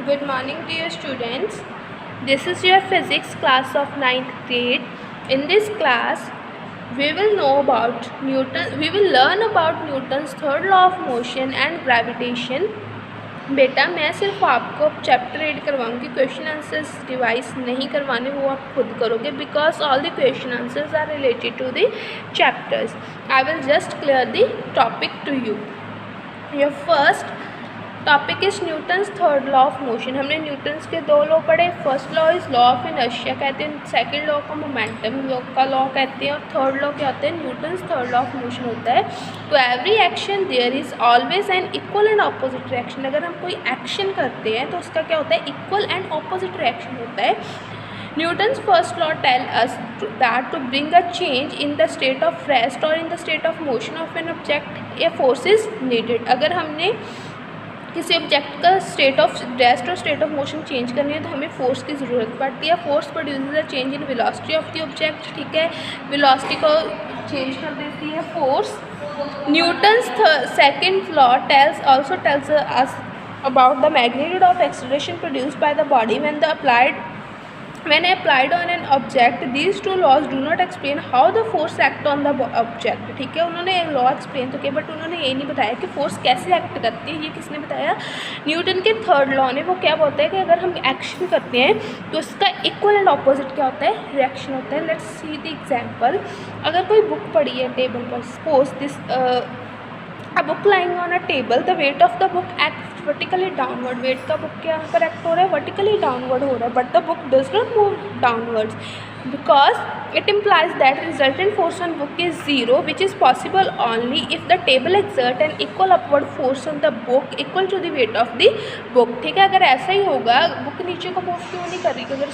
Good morning dear students. This is your physics class of 9th grade. In this class we will learn about Newton's third law of motion and gravitation. बेटा मैं सिर्फ आपको chapter read करवाऊँगी, question answers revise नहीं करवाने, वो आप खुद करोगे because all the question answers are related to the chapters. I will just clear the topic to you. Your first topic is Newton's third law of motion. हमने Newton's के दो law पढ़े. First law is law of inertia कहते हैं, second law को momentum law का law कहते हैं, और थर्ड लॉ क्या होता है? Newton's third law of motion होता है. तो every action there is always an equal and opposite reaction. अगर हम कोई एक्शन करते हैं तो उसका क्या होता है? इक्वल एंड ऑपोजिट रिएक्शन होता है. Newton's first law tell us that to bring a change in the state of rest or in the state of motion of an object, a force is needed. अगर हमने किसी object का state of rest और state of motion change करनी है तो हमें force की ज़रूरत पड़ती है. Force produces a change in velocity of the object. ठीक है, वेलोसिटी को चेंज कर देती है force. Newton's second law also tells us about the magnitude of acceleration produced by the body when applied on an object. These two laws do not explain how the force act on the object. ठीक है, उन्होंने एक law explain तो किया but उन्होंने ये नहीं बताया कि फोर्स कैसे एक्ट करती है. ये किसने बताया? न्यूटन के थर्ड लॉ ने. वो क्या बोलता है कि अगर हम एक्शन करते हैं तो इसका इक्वल एंड ऑपोजिट क्या होता है? रिएक्शन होता है. Let's see the example. अगर कोई बुक पड़ी है टेबल पर, suppose this a book lying on a table, the weight of the book acts vertically downward. weight का book के यहाँ पर act हो रहा है, vertically downward हो रहा है, but the book does not move downwards because it implies that resultant force on book is zero, which is possible only if the table exert an equal upward force on the book equal to the weight of the book. ठीक है, अगर ऐसा ही होगा, book नीचे को move क्यों नहीं कर रही? अगर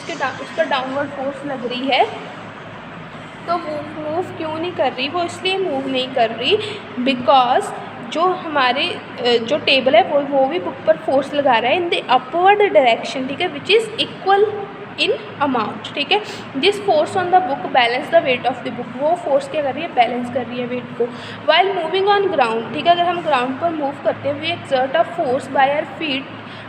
उस पर डाउनवर्ड फोर्स लग रही है तो वो मूव क्यों नहीं कर रही? वो इसलिए मूव नहीं कर रही बिकॉज जो हमारे जो टेबल है वो भी बुक पर फोर्स लगा रहा है इन द अपवर्ड डायरेक्शन. ठीक है, which is equal in amount. ठीक है, this force on the book balance the weight of the book. वो फोर्स क्या कर रही है? बैलेंस कर रही है वेट को. While moving on ground. ठीक है, अगर हम ग्राउंड पर मूव करते हैं, we exert a force by our feet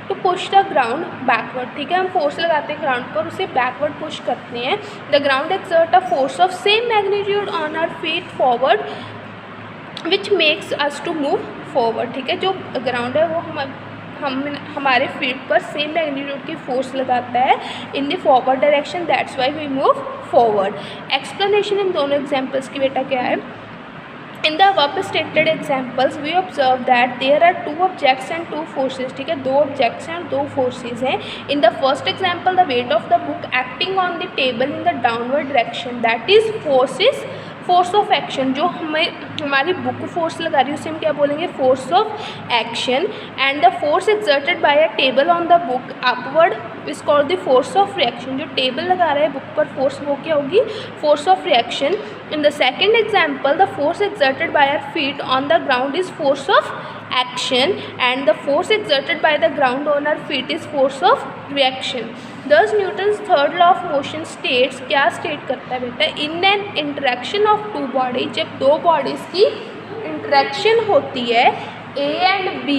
to push the ground backward. ठीक है, हम फोर्स लगाते हैं ग्राउंड पर, उसे बैकवर्ड पुश करते हैं. The ground exert a force of same magnitude on our feet forward which makes us to move forward. ठीक है, जो ग्राउंड है वो हमारे फीट पर सेम मैग्नीट्यूड की फोर्स लगाता है in the forward direction. That's why we move forward. Explanation इन दोनों एग्जाम्पल्स की बेटा क्या है? In the above stated examples, we observe that there are two objects and two forces. ठीक है, दो objects हैं और दो forces हैं. In the first example, the weight of the book acting on the table in the downward direction, that is force of action. जो हमारी book force लगा रही है उसे हम क्या बोलेंगे? Force of action. And the force exerted by a table on the book upward is called the force of reaction. जो टेबल लगा रहा है बुक पर फोर्स, वो क्या होगी? Force of reaction. In the second example, the force exerted by our feet on the ground is force of action and the force exerted by the ground on our feet is force of reaction. Thus Newton's third law of motion states, क्या state करता है बेटा? in an interaction of two body, जब दो bodies की interaction होती है A and B,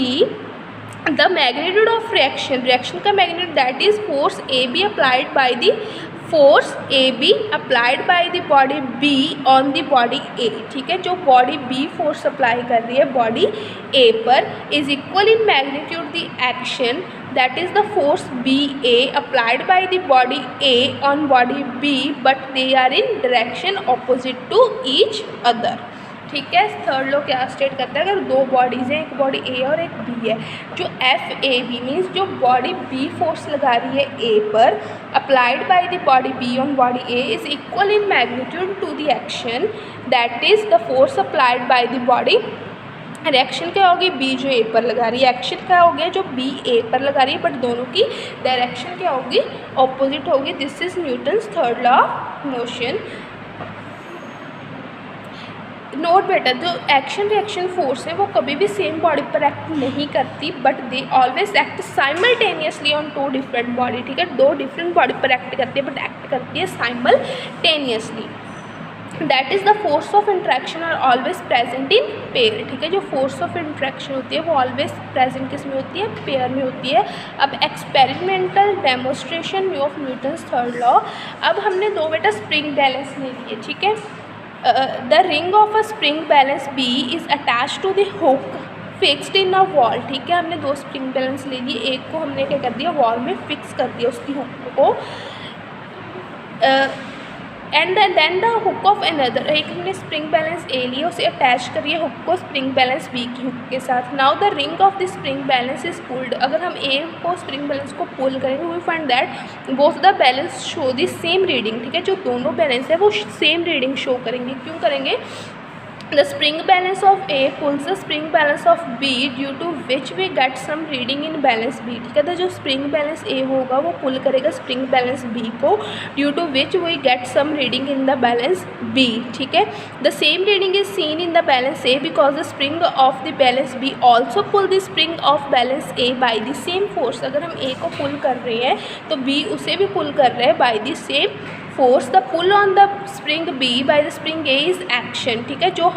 the magnitude of reaction का magnitude that is force AB applied by the force A B applied by the body B on the body A. ठीक है, जो body B force apply कर रही है body A पर is equal in magnitude the action that is the force B A applied by the body A on body B but they are in direction opposite to each other. ठीक है, third law क्या state करता है? अगर दो bodies हैं, एक body ए और एक बी है, जो एफ ए बी मीन्स जो बॉडी बी फोर्स लगा रही है ए पर applied by the body B on body A is equal in magnitude to the action that is the force applied by the body. Reaction क्या होगी? B जो ए पर लगा रही है. एक्शन क्या हो गया? जो बी ए पर लगा रही है, बट दोनों की डायरेक्शन क्या होगी? ऑपोजिट होगी. This is Newton's third law of motion. Note बेटा, जो एक्शन रिएक्शन फोर्स है वो कभी भी सेम बॉडी पर एक्ट नहीं करती but they always act simultaneously on two different body. ठीक है, दो डिफरेंट बॉडी पर एक्ट करती है बट एक्ट करती है simultaneously. That is the force of interaction are always present in pair. ठीक है, जो फोर्स ऑफ इंट्रैक्शन होती है वो ऑलवेज प्रेजेंट किस में होती है, पेयर में होती है। अब experimental demonstration of Newton's third law. अब हमने दो बेटा स्प्रिंग बैलेंस ले लिए। ठीक है, the ring of a spring balance B is attach to the hook fixed in a wall. ठीक है, हमने दो स्प्रिंग बैलेंस ले लिए, एक को हमने क्या कर दिया, वॉल में फिक्स कर दिया उसकी हुक को, and then the hook of another, एक हमने स्प्रिंग बैलेंस ए लिया, उसे अटैच करिए हुक को स्प्रिंग बैलेंस बी की हुक के साथ। Now the ring of the spring balance is pulled. अगर हम ए को स्प्रिंग बैलेंस को पुल करेंगे we find that both the balance show the same reading. ठीक है, जो दोनों बैलेंस है वो सेम रीडिंग शो करेंगे। क्यों करेंगे? The spring balance of A pulls the spring balance of B due to which we get some reading in balance B। ठीक है, तो जो spring balance A होगा वो pull करेगा spring balance B को, due to which we get some reading in the balance B। ठीक है, the same reading is seen in the balance A because the spring of the balance B also pull the spring of balance A by the same force। अगर हम A को pull कर रहे हैं तो B उसे भी pull कर रहा है by the same force. The pull on the spring B by the spring A is action. ठीक है, जो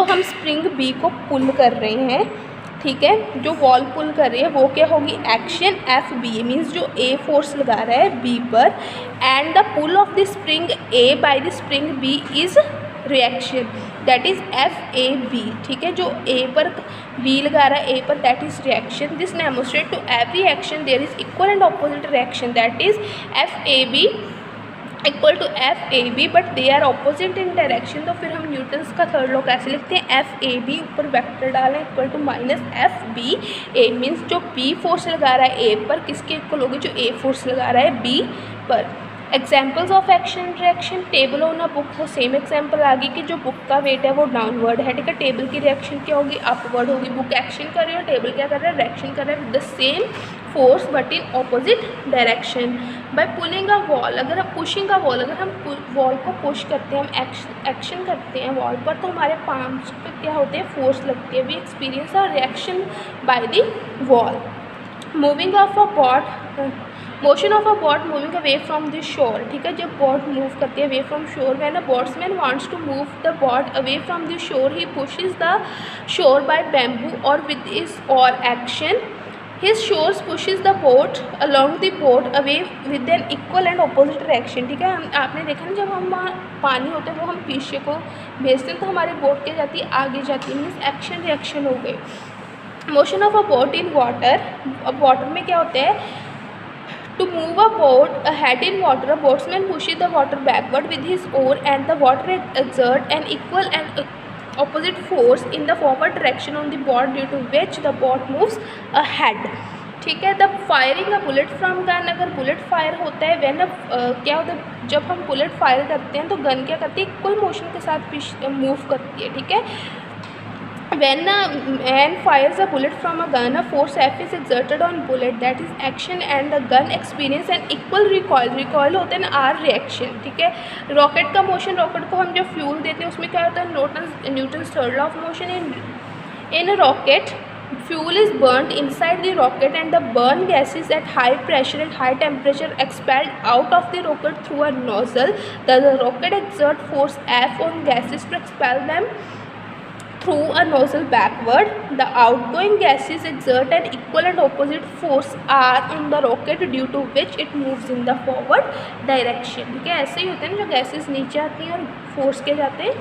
हम स्प्रिंग बी को पुल कर रहे हैं, ठीक है, जो वॉल पुल कर रही है वो क्या होगी, एक्शन एफ बी, मीन्स जो ए फोर्स लगा रहा है बी पर, and the pull of the spring A by the spring B is reaction, that is F A B. ठीक है, जो ए पर बी लगा रहा है ए पर, that is reaction. This demonstrate to every action there is equal and opposite reaction, that is F A B equal to F A B, but they are opposite in direction. तो फिर हम Newton's का third law कैसे लिखते हैं, F A B ऊपर vector डालें equal to minus F B A, means जो बी फोर्स लगा रहा है ए पर किसके इक्वल होगी, जो ए फोर्स लगा रहा है बी पर। Examples of action reaction, table on a book, वो सेम एग्जाम्पल आ गई कि जो बुक का वेट है वो डाउनवर्ड है। ठीक है, टेबल की रिएक्शन क्या होगी, अपवर्ड होगी। बुक एक्शन कर रही है और टेबल क्या कर रहा है, रिएक्शन कर रहा है with the same force but in opposite direction. By pulling a wall, अगर हम पुशिंग अ वॉल, अगर हम वॉल को पुश करते हैं, हम एक्शन करते हैं वॉल पर, तो हमारे पाम्स पे क्या होते हैं, फोर्स लगती है। We experience a reaction by the wall. Moving of a boat, motion of a boat moving away from the shore. ठीक है, जब बॉट मूव करती है away from shore, when a boatsman wants to move the boat away from the shore he pushes the shore by bamboo और with is और action his shores pushes the boat along the boat away with an equal and opposite direction. ठीक है, हम आपने देखा ना, जब हम पानी होता है वो हम पीछे को भेजते हैं तो हमारी बोट क्या जाती है, आगे जाती है, मीन्स एक्शन रिएक्शन हो गई। Motion of a boat in water, अब वाटर में क्या होता है, to move a boat ahead in water, a boatsman pushes the water backward with his oar and the water exerts an equal and opposite force in the forward direction on the boat due to which the boat moves ahead। ठीक है, तब firing a bullet from gun, अगर bullet fire होता है when क्या होता है, जब हम बुलेट फायर करते हैं तो गन क्या करती है, इक्वल मोशन के साथ मूव करती है। ठीक है, when a man fires a bullet from a gun, a force F is exerted on bullet, that is action, and the gun experience an equal recoil। recoil होते हैं ना, R reaction। ठीक है, रॉकेट का मोशन, रॉकेट को हम जब fuel देते हैं उसमें क्या होता है, Newton's third law of motion. in a rocket fuel is burnt inside the rocket and the burn gases at high pressure and high temperature expelled out of the rocket through a nozzle। the rocket exert force F on gases to expel them through a nozzle backward। the outgoing gases exert an equal and opposite force R on the rocket due to which it moves in the forward direction। ठीक है, ऐसे ही होते हैं ना, जो gases नीचे आती हैं और फोर्स के जाते हैं,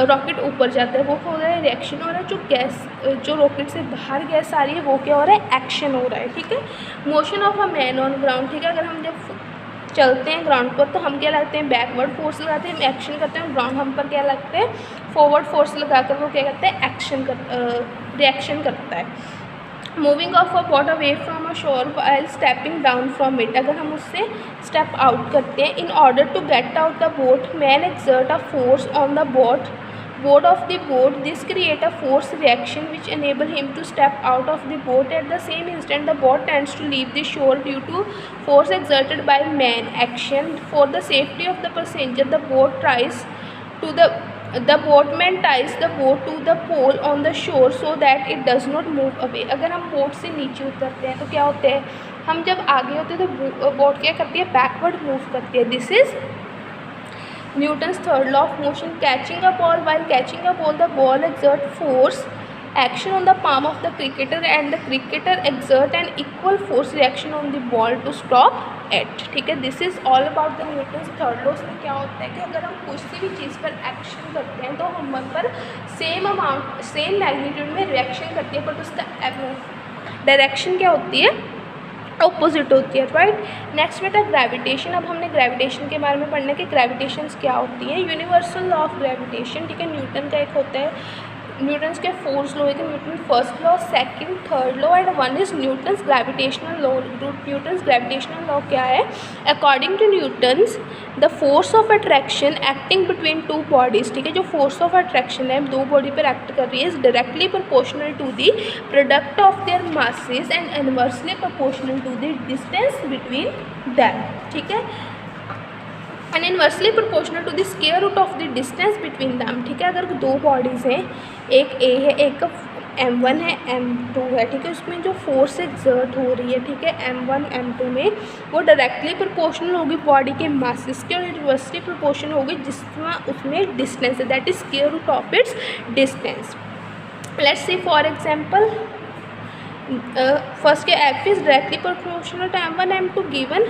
रॉकेट ऊपर जाता है, वो हो रहा है रिएक्शन हो रहा है। जो गैस, जो रॉकेट से बाहर गैस आ रही है वो क्या हो रहा है, एक्शन हो रहा है। ठीक है, motion of a man on ground. ठीक है, अगर हम जब चलते हैं ग्राउंड पर तो हम क्या लगते हैं, बैकवर्ड फोर्स लगाते हैं, हम एक्शन करते हैं, ग्राउंड हम पर क्या लगते हैं, फॉरवर्ड फोर्स लगाकर वो क्या करते हैं, एक्शन रिएक्शन करता है। Moving of a boat away from a shore while stepping down from it, अगर हम उससे स्टेप आउट करते हैं। In order to get out the boat man exert a force on the board of the boat, this create a force reaction which enable him to step out of the boat। at the same instant the boat tends to leave the shore due to force exerted by man action। for the safety of the passenger the boatman ties the boat to the pole on the shore so that it does not move away। अगर हम boat से नीचे उतरते हैं तो क्या होता है, हम जब आगे होते हैं तो बोट क्या करती है, बैकवर्ड मूव करती है। This is Newton's third law of motion, catching a ball. While catching a ball, the ball exerts force action on the palm of the cricketer and the cricketer exert an equal force reaction on the ball to stop it. ठीक है, this is all about the Newton's third law. उसमें क्या होता है कि अगर हम किसी भी चीज़ पर एक्शन करते हैं तो हम पर सेम अमाउंट सेम मैग्नीट्यूड में रिएक्शन करती है, बट उसका डायरेक्शन क्या होती है, ऑपोजिट होती है, राइट। नेक्स्ट बेटा ग्रेविटेशन। अब हमने ग्रेविटेशन के बारे में पढ़ना है कि ग्रेविटेशंस क्या होती है। यूनिवर्सल लॉ ऑफ ग्रेविटेशन, ठीक है, न्यूटन का एक होता है न्यूटन्स के फोर्स लॉ, एक Newton first law, second third law and one is Newton's gravitational law. Newton's gravitational law क्या है? According to Newton's the force of attraction acting between two bodies, ठीक है, जो फोर्स ऑफ अट्रैक्शन है दो body पर act कर रही है, is directly proportional to the product of their masses and inversely proportional to the distance between them, ठीक है, and inversely proportional to the square root of the distance between them, ठीक है। अगर दो बॉडीज़ हैं, एक ए है एक m1 है m2 है, ठीक है, उसमें जो फोर्स एक्सर्ट हो रही है, ठीक है, m1 m2 में, वो डायरेक्टली प्रोपोर्शनल होगी बॉडी के मासेस के और इनवर्सली प्रोपोर्शनल होगी जिसमें उसमें डिस्टेंस है, that is square root of its distance. Let's see for example first के f is directly proportional to m1 m2 given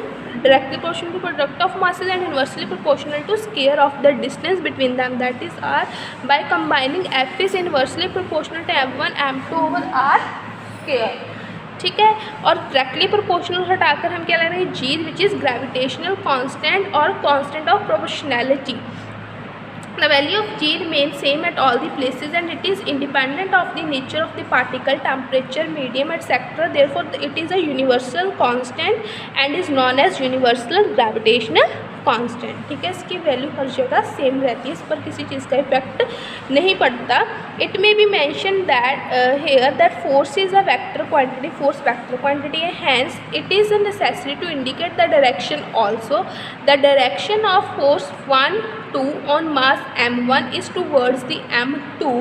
directly proportional to product of masses and inversely proportional to square of the distance between them, that is r, by combining f is inversely proportional to m1 m2 over r square, ठीक है। और directly proportional हटाकर हम क्या ले रहे हैं, g which is gravitational constant और constant of proportionality. The value of g remains same at all the places and it is independent of the nature of the particle, temperature, medium, etc. Therefore, it is a universal constant and is known as universal gravitational constant, ठीक है। इसकी value हर जगह same रहती है, इस पर किसी चीज़ का इफेक्ट नहीं पड़ता। It may be mention that here that force is a vector quantity, force vector quantity है, hence it is a necessary to indicate the direction also. The direction of force 1 2 on mass m1 is towards the m2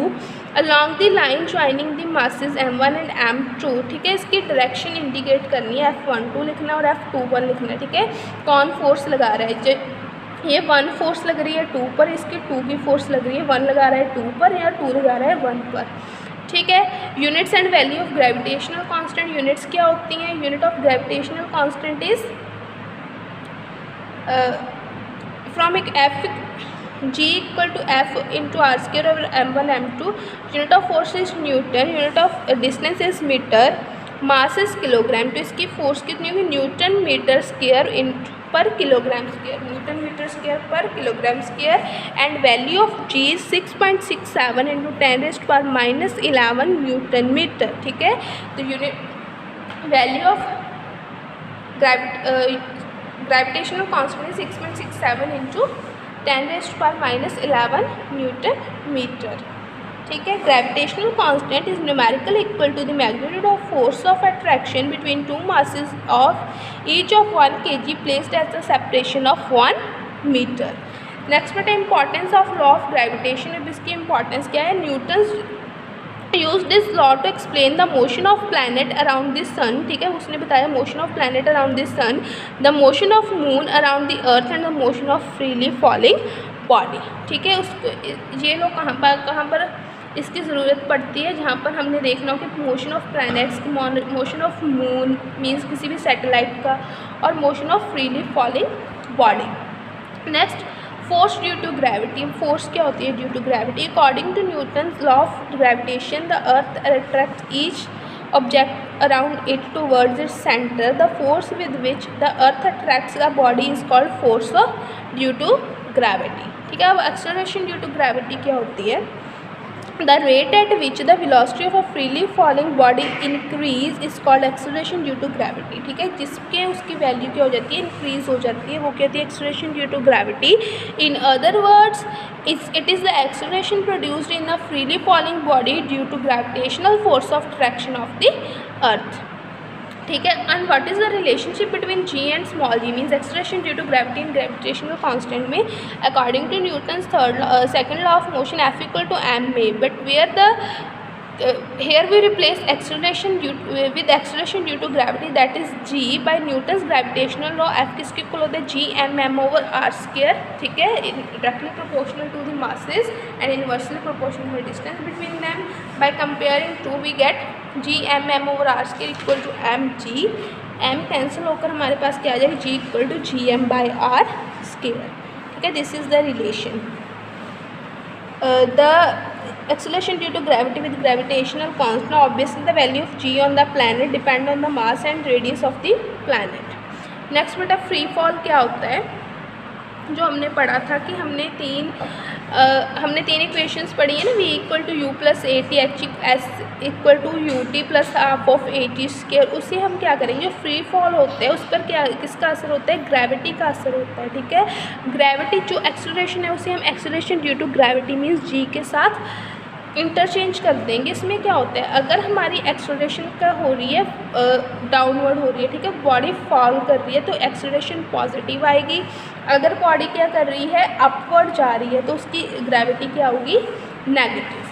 along the line joining the masses m1 and m2, ठीक है। इसकी direction indicate करनी है, f12 लिखना है और f21 लिखना है, ठीक है। कौन फोर्स लगा रहा है, ये 1 फोर्स लग रही है 2 पर, इसकी 2 की फोर्स लग रही है, 1 लगा रहा है 2 पर या 2 लगा रहा है 1 पर, ठीक है। Units and value of gravitational constant. Units क्या होती हैं? Unit of gravitational constant is from एक f g equal to f into R square और m1 m2। Unit of force is newton, unit of distance is metre, mass is kilogram, तो इसकी force कितनी होगी, Newton metre square in per kilogram square, newton metre square per kilogram square. And value of g is 6.67 into 10⁻⁻11 newton metre, ठीक है। तो unit value of gravitational constant 6.67 into 10⁻⁻11 newton metre, ठीक है। Gravitational constant is numerical equal to the magnitude of force of attraction between two masses of each of 1 kg placed at the separation of 1 metre. Next बेटा importance of law of gravitation. अब इसकी importance क्या है? Newton's use this law to explain the motion of planet around the sun, ठीक है। उसने बताया motion of planet around the sun, the motion of moon around the earth and the motion of freely falling body, ठीक है। उसको ये लोग कहाँ पर इसकी ज़रूरत पड़ती है, जहाँ पर हमने देखना हो कि motion of planets, motion of moon means किसी भी सैटेलाइट का, और motion of freely falling body. Next force due to gravity. Force क्या होती है? Due to gravity. According to Newton's law of gravitation the earth attract each object around it towards its center. The force with which the earth attracts the body is called force of due to gravity, ठीक है। अब acceleration due to gravity क्या होती है? The rate at which the velocity of a freely falling body increase is called acceleration due to gravity, ठीक है। जिसके उसकी वैल्यू क्या हो जाती है? इंक्रीज हो जाती है, वो कहती है acceleration due to gravity. In other words, it is the acceleration produced in a freely falling body due to gravitational force of attraction of the earth, ठीक है। And what is the relationship between g and small g means acceleration due to gravity and gravitational constant में according to Newton's second law of motion F equal to m में, but where the here we replace acceleration with acceleration due to gravity, that is g, by Newton's gravitational law. F किसके equal होता है, g m over r square, ठीक है, directly proportional to the masses and inversely proportional to the distance between them. By comparing two we get g m over r square equal to mg. m cancel होकर हमारे पास क्या आ जाएगा, g equal to G M by R square, ठीक है. This is the relation. The acceleration due to gravity with gravitational constant, obviously the value of g on the planet depend on the mass and radius of the planet. Next बेटा free fall क्या होता है, जो हमने पढ़ा था कि हमने तीन इक्वेशंस पढ़ी है ना, v equal to U plus A T, H S equal to U T plus half of A T square. उसे हम क्या करेंगे, जो फ्री फॉल होते हैं उस पर क्या किसका असर होता है, ग्रेविटी का असर होता है, ठीक है. ग्रेविटी जो एक्सेलरेशन है उसे हम acceleration due to gravity means g के साथ इंटरचेंज कर देंगे. इसमें क्या होता है, अगर हमारी एक्सेलरेशन का हो रही है डाउनवर्ड हो रही है, ठीक है, बॉडी फॉल कर रही है तो एक्सेलरेशन पॉजिटिव आएगी. अगर बॉडी क्या कर रही है, अपवर्ड जा रही है, तो उसकी ग्रेविटी क्या होगी, नेगेटिव,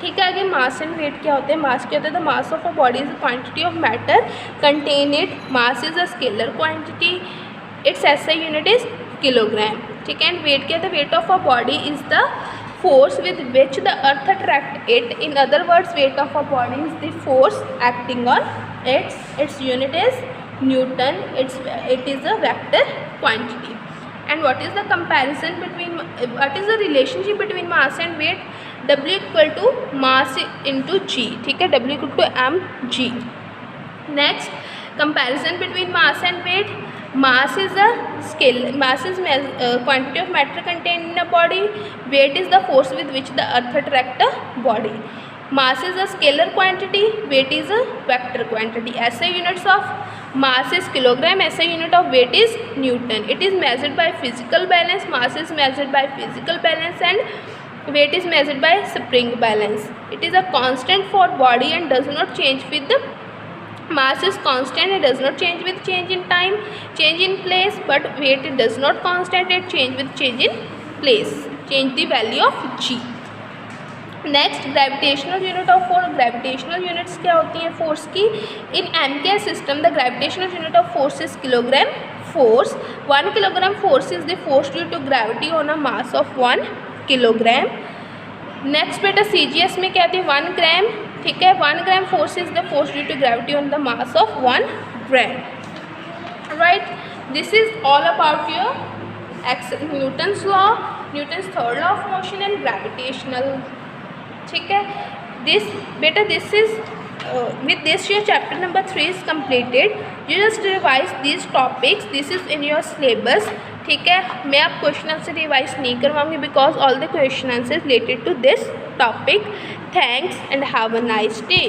ठीक है. आगे मास एंड वेट क्या होते हैं. मास क्या होता है, the mass of a body is the quantity of matter contain it. Mass is a scalar quantity, it's SI unit is kilogram, ठीक है. एंड वेट क्या है, the weight of a body is the force with which the earth attract it. In other words, weight of a body is the force acting on it. Its unit is Newton. It is a vector quantity. And what is the comparison between, what is the relationship between mass and weight? W equal to mass into g, ठीक है, W equal to mg. Next, comparison between mass and weight. Mass is a scale, mass is quantity of matter contained in a body. Weight is the force with which the earth attract a body. Mass is a scalar quantity, weight is a vector quantity. SI units of mass is kilogram, SI unit of weight is Newton. It is measured by physical balance. Mass is measured by physical balance and weight is measured by spring balance. It is a constant for body and does not change with the mass is constant, it does not change with change in time, change in place, but weight it does not constant, it change with change in place, change the value of g. Next gravitational unit of force. Gravitational units क्या होती हैं force की. In MK system the gravitational unit of force is kilogram force. 1 kilogram force is the force due to gravity on a mass of 1 kilogram. Next बेटा CGS में क्या आती है, 1 ग्राम, ठीक है. 1 gram force is the force due to gravity on the mass of 1 gram. Right, this is all about your Newton's law, Newton's third law of motion and gravitational, ठीक है. This बेटा this is with this your chapter number 3 is completed. You just revise these topics. This is in your syllabus, ठीक है. मैं आप question answer revise नहीं करवाऊंगी because all the question answer related to this topic. Thanks and have a nice day.